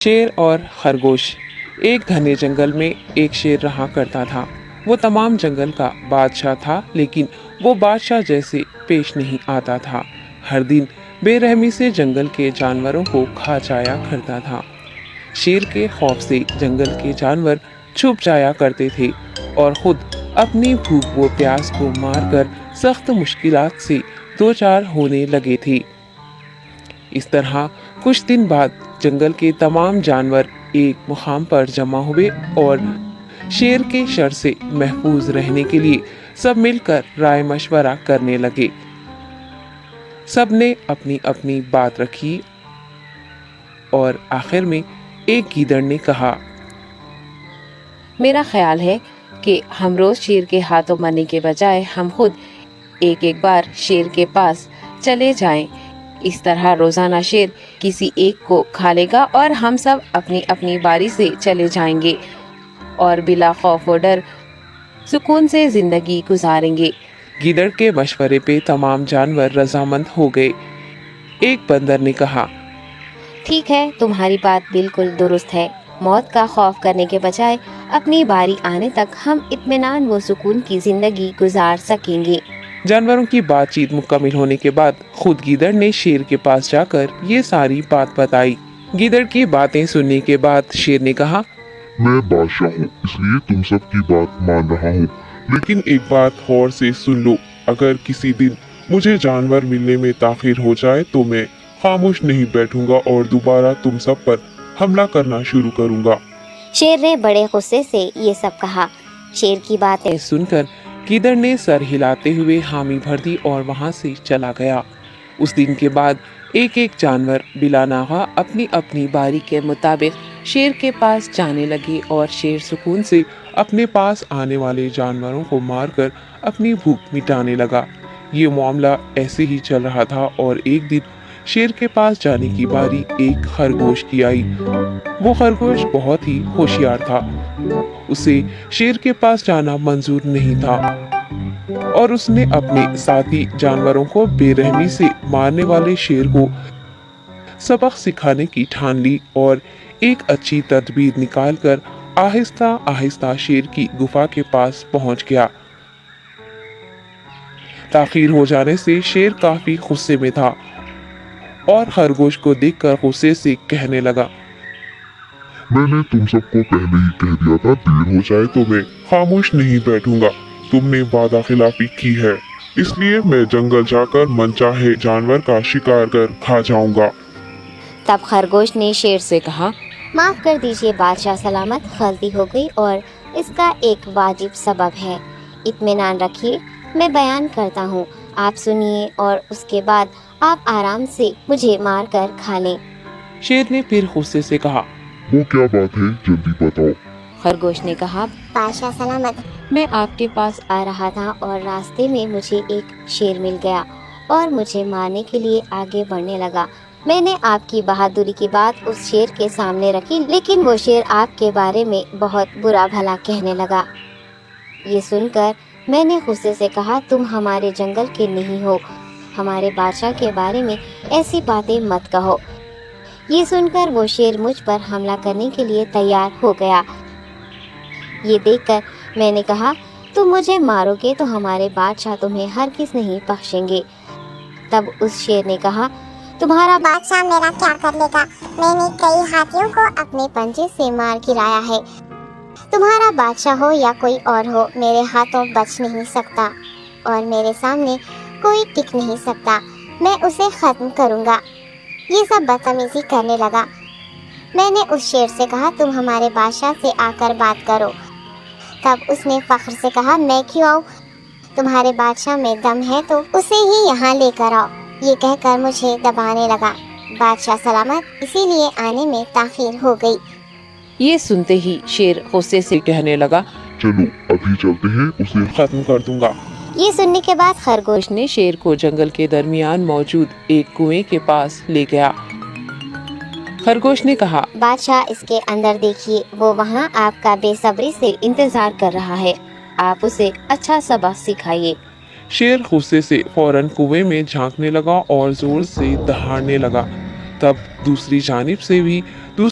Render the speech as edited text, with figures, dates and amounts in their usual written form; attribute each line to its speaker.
Speaker 1: शेर और खरगोश। एक घने जंगल में एक शेर रहा करता था। वो तमाम जंगल का बादशाह था, लेकिन वो बादशाह जैसे पेश नहीं आता था। हर दिन बेरहमी से जंगल के जानवरों को खा जाया करता था। शेर के खौफ से जंगल के जानवर छुप जाया करते थे और खुद अपनी भूख व प्यास को मारकर सख्त मुश्किलात से दो चार होने लगे थे। इस तरह कुछ दिन बाद जंगल के तमाम जानवर एक मुकाम पर जमा हुए और शेर के शर से महफूज रहने के लिए सब मिलकर राय मशवरा करने लगे। सब ने अपनी अपनी बात रखी और आखिर में एक गीदड़ ने कहा,
Speaker 2: मेरा ख्याल है कि हम रोज शेर के हाथों मरने के बजाय हम खुद एक एक बार शेर के पास चले जाएं। इस तरह रोजाना शेर किसी एक को खा लेगा और हम सब अपनी अपनी बारी से चले जाएंगे और बिला खौफ व डर सुकून से जिंदगी गुजारेंगे।
Speaker 1: गीदड़ के मशवरे पे तमाम जानवर रजामंद हो गए। एक बंदर ने कहा,
Speaker 3: ठीक है, तुम्हारी बात बिल्कुल दुरुस्त है। मौत का खौफ करने के बजाय अपनी बारी आने तक हम इत्मीनान व सुकून की जिंदगी गुजार सकेंगे।
Speaker 1: जानवरों की बातचीत मुकम्मल होने के बाद खुद गीदड़ ने शेर के पास जाकर ये सारी बात बताई। गीदड़ की बातें सुनने के बाद शेर ने कहा,
Speaker 4: मैं बादशाह हूँ, इसलिए तुम सब की बात मान रहा हूँ।
Speaker 5: लेकिन एक बात गौर से सुन लो, अगर किसी दिन मुझे जानवर मिलने में ताखिर हो जाए तो मैं खामोश नहीं बैठूंगा और दोबारा तुम सब पर हमला करना शुरू करूंगा।
Speaker 3: शेर ने बड़े गुस्से से ये सब कहा। शेर की बातें
Speaker 1: सुनकर गीदड़ ने सर हिलाते हुए हामी भर दी और वहां से चला गया। उस दिन के बाद एक एक जानवर बिला नागा अपनी अपनी बारी के मुताबिक शेर के पास जाने लगे और शेर सुकून से अपने पास आने वाले जानवरों को मारकर अपनी भूख मिटाने लगा। ये मामला ऐसे ही चल रहा था और एक दिन शेर के पास जाने की बारी एक खरगोश की आई। वो खरगोश बहुत ही होशियार था। उसे शेर के पास जाना मंजूर नहीं था और उसने अपने साथी जानवरों को बेरहमी से मारने वाले शेर को सबक सिखाने की ठान ली और एक अच्छी तदबीर निकालकर आहिस्ता आहिस्ता शेर की गुफा के पास पहुंच गया। ताखीर हो जाने से शेर काफी गुस्से में था और खरगोश को देखकर गुस्से से कहने लगा,
Speaker 4: मैंने तुम सबको पहले ही कह दिया था, देर हो जाए
Speaker 5: तो मैं खामोश नहीं बैठूंगा। तुमने वादा खिलाफी की है, इसलिए मैं जंगल जाकर मनचाहे जानवर का शिकार कर खा जाऊंगा।
Speaker 3: तब खरगोश ने शेर
Speaker 2: से कहा,
Speaker 3: माफ कर दीजिए बादशाह सलामत, गलती हो गई और इसका एक वाजिब सबब है। इत्मीनान रखिए, मैं बयान करता हूँ, आप सुनिए और उसके बाद आप आराम से मुझे मार कर खा लें।
Speaker 1: शेर ने फिर गुस्से से कहा,
Speaker 4: वो क्या बात है, जल्दी बताओ।
Speaker 2: खरगोश ने कहा,
Speaker 3: बादशाह सलामत, मैं आपके पास आ रहा था और रास्ते में मुझे एक शेर मिल गया और मुझे मारने के लिए आगे बढ़ने लगा। मैंने आपकी बहादुरी की बात उस शेर के सामने रखी, लेकिन वो शेर आपके बारे में बहुत बुरा भला कहने लगा। ये सुनकर मैंने गुस्से से कहा, तुम हमारे जंगल के नहीं हो, हमारे बादशाह के बारे में ऐसी बातें मत कहो। ये सुनकर वो शेर मुझ पर हमला करने के लिए तैयार हो गया। ये देखकर मैंने कहा, तुम मुझे मारोगे तो हमारे बादशाह तुम्हें हरगिज़ नहीं बख्शेंगे। तब उस शेर ने कहा, तुम्हारा बादशाह मेरा क्या कर लेगा? मैंने कई हाथियों को अपने पंजे से मार गिराया है। तुम्हारा बादशाह हो या कोई और हो, मेरे हाथों बच नहीं सकता और मेरे सामने कोई टिक नहीं सकता। मैं उसे खत्म करूँगा। ये सब बदतमीजी करने लगा। मैंने उस शेर से कहा, तुम हमारे बादशाह से आकर बात करो। तब उसने फख्र से कहा, मैं क्यों आऊँ? तुम्हारे बादशाह में दम है तो उसे ही यहाँ लेकर आओ। ये कहकर मुझे दबाने लगा। बादशाह सलामत, इसीलिए आने में ताखीर हो गई।
Speaker 2: ये सुनते ही शेर गुस्से से
Speaker 1: कहने लगा,
Speaker 4: चलो अभी चलते हैं, उसे
Speaker 5: खत्म कर दूंगा।
Speaker 3: ये सुनने के बाद खरगोश
Speaker 1: ने शेर को जंगल के दरमियान मौजूद एक कुएं के पास ले गया। खरगोश ने कहा,
Speaker 3: बादशाह इसके अंदर देखिए, वो वहाँ आपका बेसब्री से इंतजार कर रहा है। आप उसे अच्छा सबक सिखाइए।
Speaker 1: शेर गुस्से से फौरन कुएं में झांकने लगा और जोर से दहाड़ने लगा। तब दूसरी जानिब से भी